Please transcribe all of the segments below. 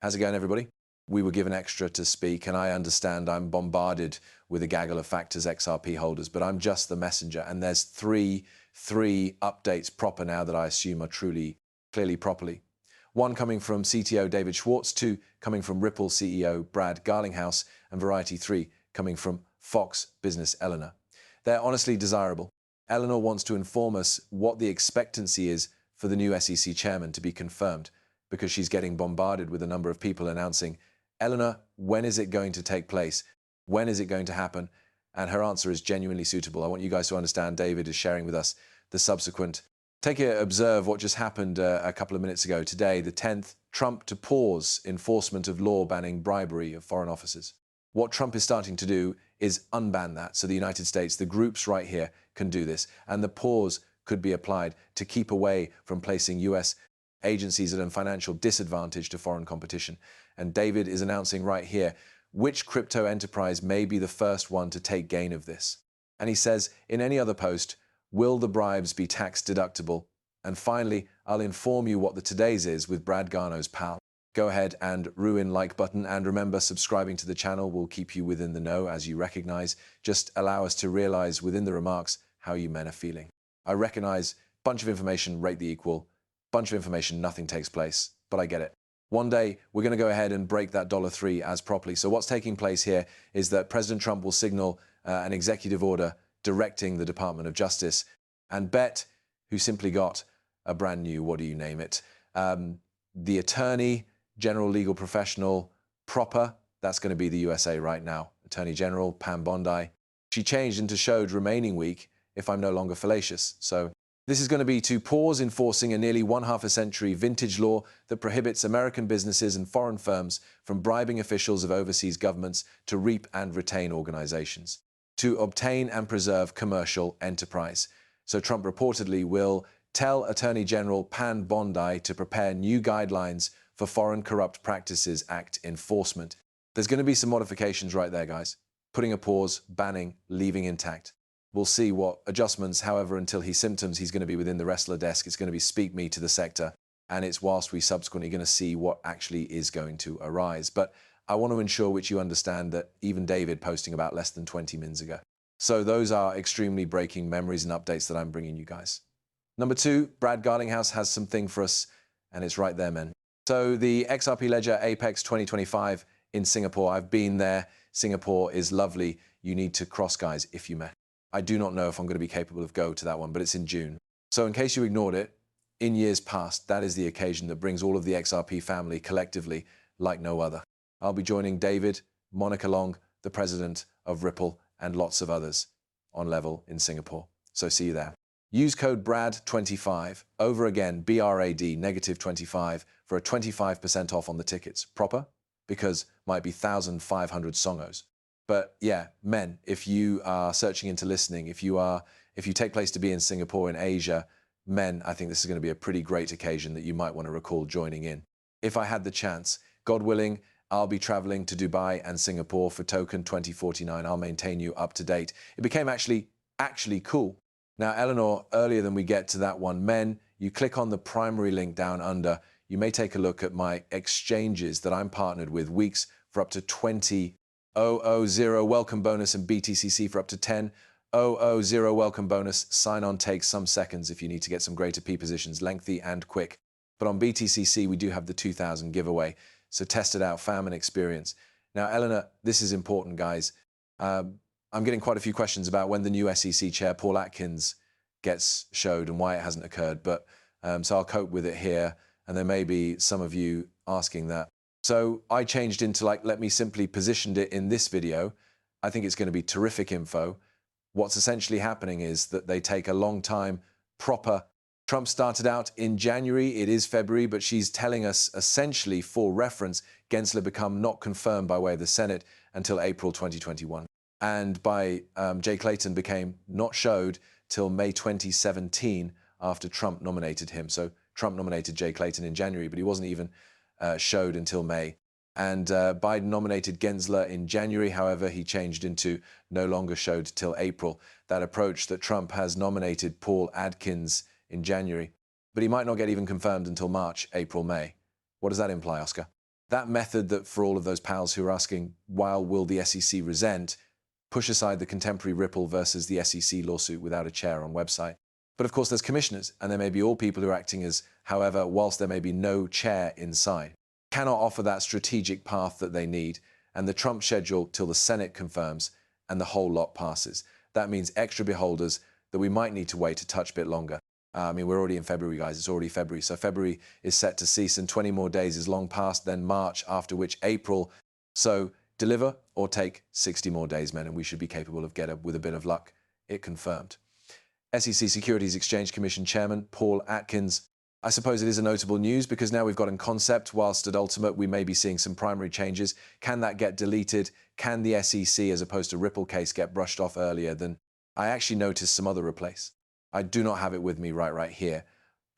How's it going, everybody? We were given extra to speak, and I understand I'm bombarded with a gaggle of factors XRP holders, but I'm just the messenger, and there's three updates proper now that I assume are truly, clearly properly. One coming from CTO David Schwartz, two coming from Ripple CEO Brad Garlinghouse, and Variety 3 coming from Fox Business Eleanor. They're honestly desirable. Eleanor wants to inform us what the expectancy is for the new SEC chairman to be confirmed, because she's getting bombarded with a number of people announcing, Eleanor, when is it going to take place? When is it going to happen? And her answer is genuinely suitable. I want you guys to understand David is sharing with us the subsequent. Take a observe what just happened a couple of minutes ago. Today, the 10th, Trump to pause enforcement of law banning bribery of foreign officers. What Trump is starting to do is unban that. So the United States, the groups right here, can do this. And the pause could be applied to keep away from placing US agencies at a financial disadvantage to foreign competition. And David is announcing right here which crypto enterprise may be the first one to take gain of this. And he says, in any other post, will the bribes be tax deductible? And finally, I'll inform you what the today's is with Brad Garno's pal. Go ahead and ruin like button, and remember, subscribing to the channel will keep you within the know, as you recognize. Just allow us to realize within the remarks how you men are feeling. I recognize bunch of information, rate the equal. Bunch of information, nothing takes place, but I get it. One day, we're going to go ahead and break that $3 as properly. So what's taking place here is that President Trump will signal an executive order directing the Department of Justice, and Bet, who simply got a brand new, what do you name it, the attorney, general legal professional, proper, that's going to be the USA right now, Attorney General Pam Bondi. She changed into showed remaining week if I'm no longer fallacious. So this is going to be to pause enforcing a nearly one-half-a-century vintage law that prohibits American businesses and foreign firms from bribing officials of overseas governments to reap and retain organizations, to obtain and preserve commercial enterprise. So Trump reportedly will tell Attorney General Pam Bondi to prepare new guidelines for Foreign Corrupt Practices Act enforcement. There's going to be some modifications right there, guys. Putting a pause, banning, leaving intact. We'll see what adjustments, however, until he's symptoms, he's going to be within the wrestler desk. It's going to be speak me to the sector. And it's whilst we subsequently going to see what actually is going to arise. But I want to ensure which you understand that even David posting about less than 20 minutes ago. So those are extremely breaking memories and updates that I'm bringing you guys. Number two, Brad Garlinghouse has something for us, and it's right there, men. So the XRP Ledger Apex 2025 in Singapore, I've been there. Singapore is lovely. You need to cross, guys, if you may. I do not know if I'm going to be capable of go to that one, but it's in June. So in case you ignored it, in years past, that is the occasion that brings all of the XRP family collectively like no other. I'll be joining David, Monica Long, the president of Ripple, and lots of others on level in Singapore. So see you there. Use code BRAD25, over again, BRAD, -25, for a 25% off on the tickets. Proper? Because might be 1,500 songos. But yeah, men, if you are searching into listening, if you take place to be in Singapore, in Asia, men, I think this is going to be a pretty great occasion that you might want to recall joining in. If I had the chance, God willing, I'll be traveling to Dubai and Singapore for Token 2049. I'll maintain you up to date. It became actually cool. Now, Eleanor, earlier than we get to that one, men, you click on the primary link down under. You may take a look at my exchanges that I'm partnered with, weeks for up to 20,000 welcome bonus, and BTCC for up to 10,000 welcome bonus. Sign on takes some seconds if you need to get some greater P positions, lengthy and quick. But on BTCC, we do have the 2,000 giveaway. So test it out, fam, and experience. Now, Eleanor, this is important, guys. I'm getting quite a few questions about when the new SEC chair, Paul Atkins, gets showed and why it hasn't occurred. But so I'll cope with it here. And there may be some of you asking that. So I changed into let me simply positioned it in this video. I think it's going to be terrific info. What's essentially happening is that they take a long time, proper. Trump started out in January, it is February, but she's telling us essentially, for reference, Gensler become not confirmed by way of the Senate until April 2021. And by Jay Clayton became not showed till May 2017 after Trump nominated him. So Trump nominated Jay Clayton in January, but he wasn't even showed until May. And Biden nominated Gensler in January. However, he changed into no longer showed till April. That approach that Trump has nominated Paul Atkins in January, but he might not get even confirmed until March, April, May. What does that imply, Oscar? That method that for all of those pals who are asking, while will the SEC resent, push aside the contemporary Ripple versus the SEC lawsuit without a chair on website. But of course, there's commissioners, and there may be all people who are acting as, however, whilst there may be no chair inside, cannot offer that strategic path that they need, and the Trump schedule till the Senate confirms and the whole lot passes. That means extra beholders that we might need to wait a touch bit longer. I mean, we're already in February, guys. It's already February. So February is set to cease, and 20 more days is long past, then March, after which April. So deliver or take 60 more days, men, and we should be capable of with a bit of luck, it confirmed. SEC Securities Exchange Commission Chairman Paul Atkins. I suppose it is a notable news because now we've got in concept, whilst at ultimate we may be seeing some primary changes. Can that get deleted? Can the SEC, as opposed to Ripple case, get brushed off earlier than I actually noticed some other replace? I do not have it with me right here,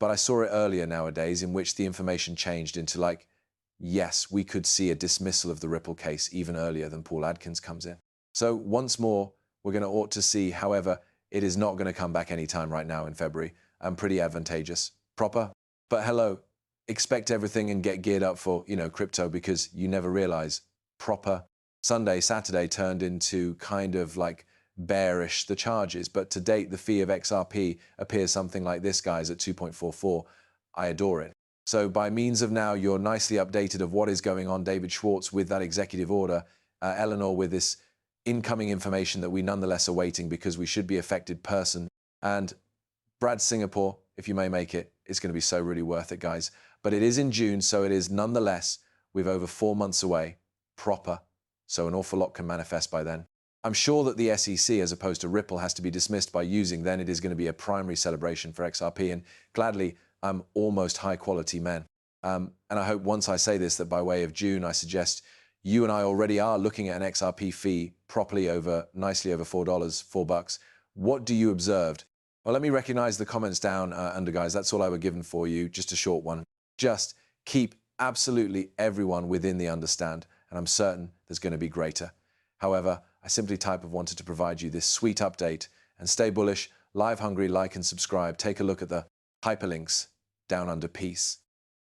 but I saw it earlier nowadays in which the information changed into like, yes, we could see a dismissal of the Ripple case even earlier than Paul Atkins comes in. So once more, we're going to ought to see, however, it is not going to come back anytime right now in February. Pretty advantageous. Proper. But hello, expect everything and get geared up for, crypto, because you never realize proper. Sunday, Saturday turned into kind of like bearish the charges, but to date the fee of XRP appears something like this, guys, at 2.44. I adore it. So by means of now you're nicely updated of what is going on, David Schwartz with that executive order, Eleanor with this incoming information that we nonetheless are waiting because we should be affected person, and Brad Singapore, if you may make it, it's going to be so really worth it, guys. But it is in June, so it is nonetheless, we're over 4 months away, proper, so an awful lot can manifest by then. I'm sure that the SEC, as opposed to Ripple, has to be dismissed by using, then it is going to be a primary celebration for XRP, and gladly, I'm almost high-quality men. And I hope once I say this, that by way of June, I suggest you and I already are looking at an XRP fee properly nicely over $4, $4. What do you observed? Well, let me recognize the comments down under, guys. That's all I were given for you, just a short one. Just keep absolutely everyone within the understand, and I'm certain there's going to be greater. However, I simply wanted to provide you this sweet update, and stay bullish, live hungry, like and subscribe. Take a look at the hyperlinks down under. Peace.